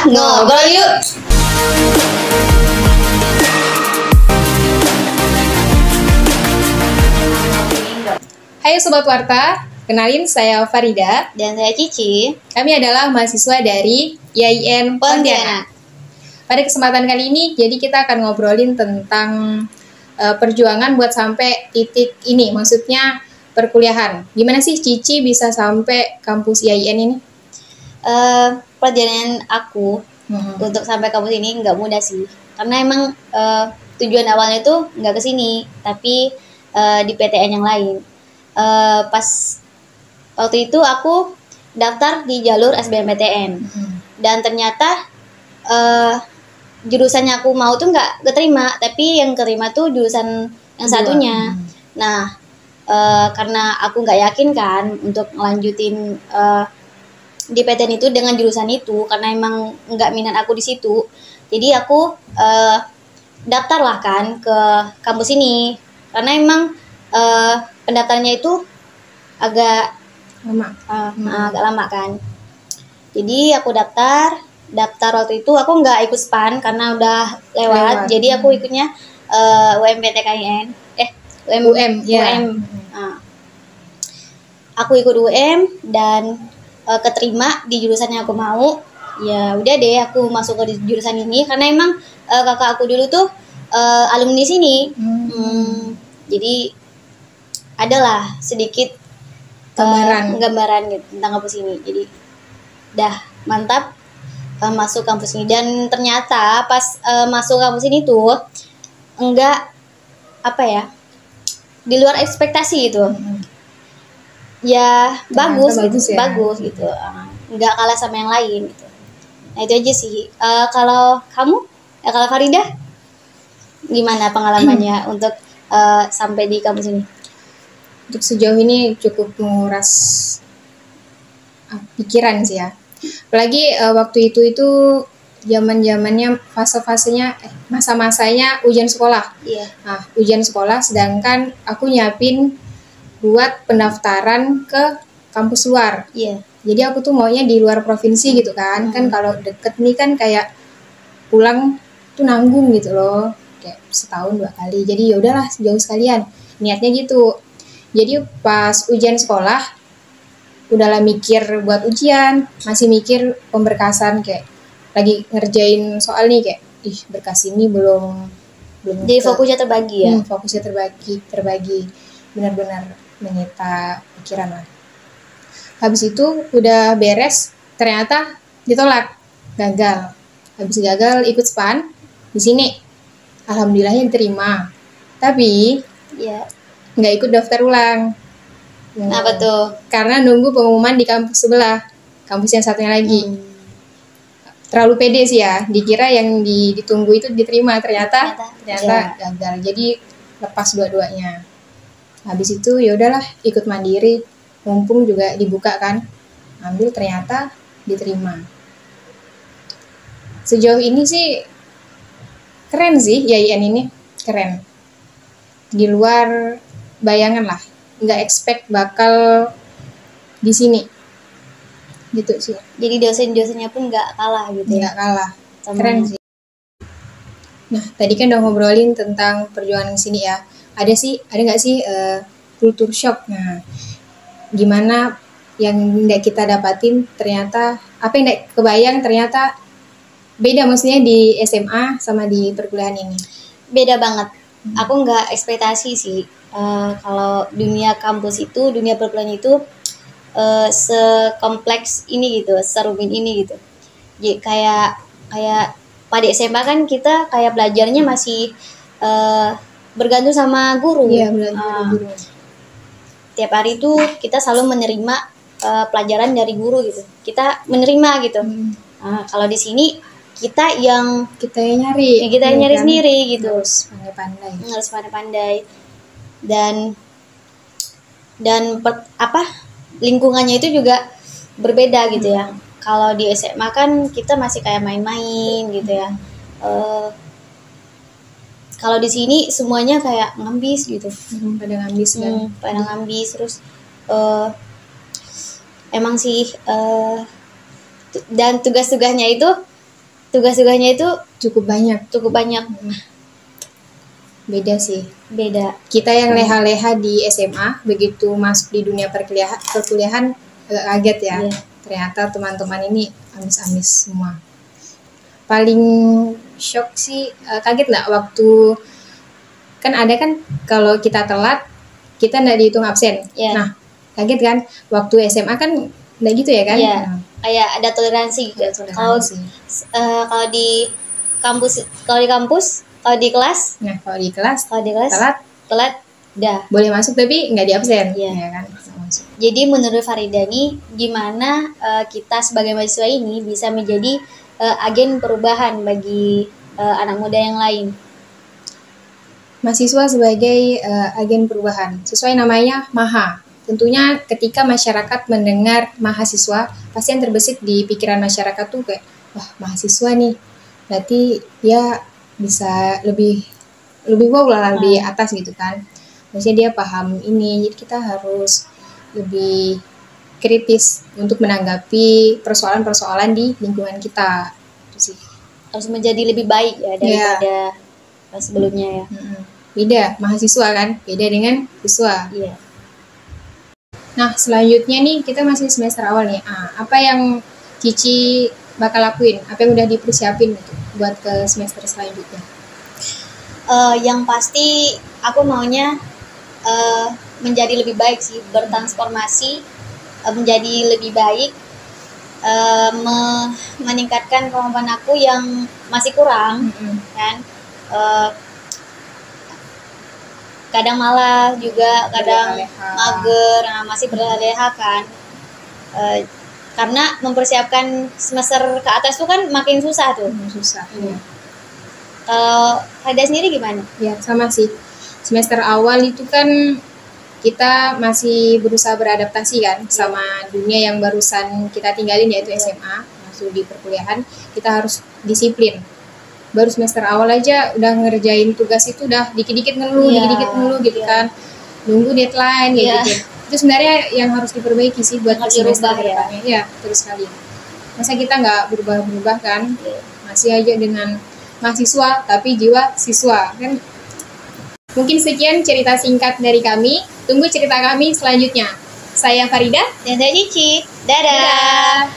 Ngobrol yuk. Hai Sobat Warta, kenalin saya Farida. Dan saya Cici. Kami adalah mahasiswa dari IAIN Pontianak. Pada kesempatan kali ini, jadi kita akan ngobrolin tentang perjuangan buat sampai titik ini, maksudnya perkuliahan. Gimana sih Cici bisa sampai kampus IAIN ini? Perjalanan aku untuk sampai kampus ini nggak mudah sih, karena emang tujuan awalnya tuh nggak ke sini, tapi di PTN yang lain. Pas waktu itu aku daftar di jalur SBMPTN dan ternyata jurusannya aku mau tuh nggak keterima, tapi yang keterima tuh jurusan yang satunya. Nah, karena aku nggak yakin kan untuk ngelanjutin di PTN itu dengan jurusan itu, karena emang nggak minat aku di situ, jadi aku daftar lah kan ke kampus ini, karena emang pendaftarannya itu agak lama kan. Jadi aku daftar waktu itu aku nggak ikut SPAN karena udah lewat. Jadi aku ikutnya UMPTKIN UM. Nah, aku ikut UM dan keterima di jurusan yang aku mau. Ya udah deh, aku masuk ke jurusan ini karena emang kakak aku dulu tuh alumni sini. Jadi adalah sedikit gambaran gitu tentang kampus ini. Jadi dah mantap masuk kampus ini, dan ternyata pas masuk kampus ini tuh enggak di luar ekspektasi gitu. Ya bagus gitu, nggak kalah sama yang lain gitu. Nah itu aja sih. Kalau kamu, kalau Farida gimana pengalamannya untuk sampai di kampus ini? Untuk sejauh ini cukup menguras pikiran sih ya. Apalagi waktu itu zamannya fase-fasenya masa-masanya ujian sekolah. Iya. Nah, ujian sekolah, sedangkan aku nyiapin buat pendaftaran ke kampus luar. Iya. Jadi aku tuh maunya di luar provinsi gitu kan. Kan kalau deket nih kan kayak pulang tuh nanggung gitu loh. Kayak setahun 2 kali. Jadi ya udahlah jauh sekalian. Niatnya gitu. Jadi pas ujian sekolah udahlah mikir buat ujian, masih mikir pemberkasan, kayak lagi ngerjain soal nih kayak berkas ini belum Jadi fokusnya terbagi ya. Fokusnya terbagi. Benar-benar menyita pikiran lah. Habis itu udah beres, ternyata ditolak, gagal. Habis gagal ikut SPAN di sini, alhamdulillahnya diterima. Tapi nggak ikut daftar ulang. Apa tuh? Karena nunggu pengumuman di kampus sebelah, kampus yang satunya lagi. Terlalu pede sih ya, dikira yang ditunggu itu diterima, ternyata gagal. Jadi lepas dua-duanya. Habis itu ya udahlah ikut mandiri, mumpung juga dibuka kan, ambil, ternyata diterima. Sejauh ini sih keren sih IAIN ini, keren. Di luar bayangan lah, nggak expect bakal di sini gitu sih. Jadi dosen-dosennya pun nggak kalah gitu. Nggak kalah, keren sih. Nah tadi kan udah ngobrolin tentang perjuangan di sini ya. Ada nggak sih culture shock? Nah gimana yang nggak kita dapatin, ternyata apa yang nggak kebayang ternyata beda, maksudnya di SMA sama di perkuliahan ini? Beda banget. Aku nggak ekspektasi sih kalau dunia kampus itu, dunia perkuliahan itu sekompleks ini gitu, serumit ini gitu. Jadi kayak pada SMA kan kita kayak belajarnya masih bergantung sama guru. Iya, bergantung sama guru. Tiap hari itu kita selalu menerima pelajaran dari guru gitu. Kita menerima gitu. Kalau di sini kita yang nyari kan? Sendiri gitu. Harus pandai-pandai. Dan lingkungannya itu juga berbeda gitu ya. Kalau di SMA kan kita masih kayak main-main gitu ya. Kalau di sini semuanya kayak ngambis gitu. Pada ngambis kan. Pada ngambis, terus emang sih dan tugas-tugasnya itu tugas-tugasnya itu cukup banyak. Beda sih. Beda. Kita yang leha-leha di SMA, begitu masuk di dunia perkuliahan agak kaget ya. Iya. Ternyata teman-teman ini amis-amis semua. Paling shock sih, kaget nggak waktu kan ada kan kalau kita telat kita nggak dihitung absen. Iya. Nah, kaget kan waktu SMA kan nggak gitu ya kan? Iya. Nah, Kayak ada toleransi gitu. ada toleransi. Kalau di kampus, kalau di kelas Nah, kalau di kelas telat dah. boleh masuk tapi nggak di absen. Iya. Ya kan? Masuk. Jadi menurut Farida nih, gimana kita sebagai mahasiswa ini bisa menjadi agen perubahan bagi anak muda yang lain? Mahasiswa sebagai agen perubahan, sesuai namanya MAHA. Tentunya ketika masyarakat mendengar mahasiswa, pasti yang terbesit di pikiran masyarakat tuh kayak, wah mahasiswa nih, berarti dia bisa lebih wow lah, lebih atas gitu kan. Maksudnya dia paham ini, jadi kita harus lebih kritis untuk menanggapi persoalan-persoalan di lingkungan kita. Itu sih. Harus menjadi lebih baik ya daripada sebelumnya ya. Beda, mahasiswa kan, beda dengan siswa. Iya. Nah, selanjutnya nih kita masih semester awal nih. Apa yang Cici bakal lakuin? Apa yang udah dipersiapin gitu buat ke semester selanjutnya? Yang pasti aku maunya menjadi lebih baik sih, bertransformasi menjadi lebih baik, meningkatkan kemampuan aku yang masih kurang kan. Kadang malah juga, kadang mager, masih berleha-leha kan. Karena mempersiapkan semester ke atas tuh kan makin susah tuh. Susah. Iya. Kalau Farida sendiri gimana? Ya, sama sih. Semester awal itu kan kita masih berusaha beradaptasi kan sama dunia yang barusan kita tinggalin, yaitu SMA, masuk di perkuliahan. Kita harus disiplin. Baru semester awal aja udah ngerjain tugas itu udah dikit-dikit ngeluh gitu kan. Nunggu deadline gitu. Itu sebenarnya yang harus diperbaiki sih buat semester depannya. Ya, terus sekali. Masa kita nggak berubah-berubah kan? Masih aja dengan mahasiswa tapi jiwa siswa kan. Mungkin sekian cerita singkat dari kami. Tunggu cerita kami selanjutnya. Saya Farida dan saya Cici. Dadah.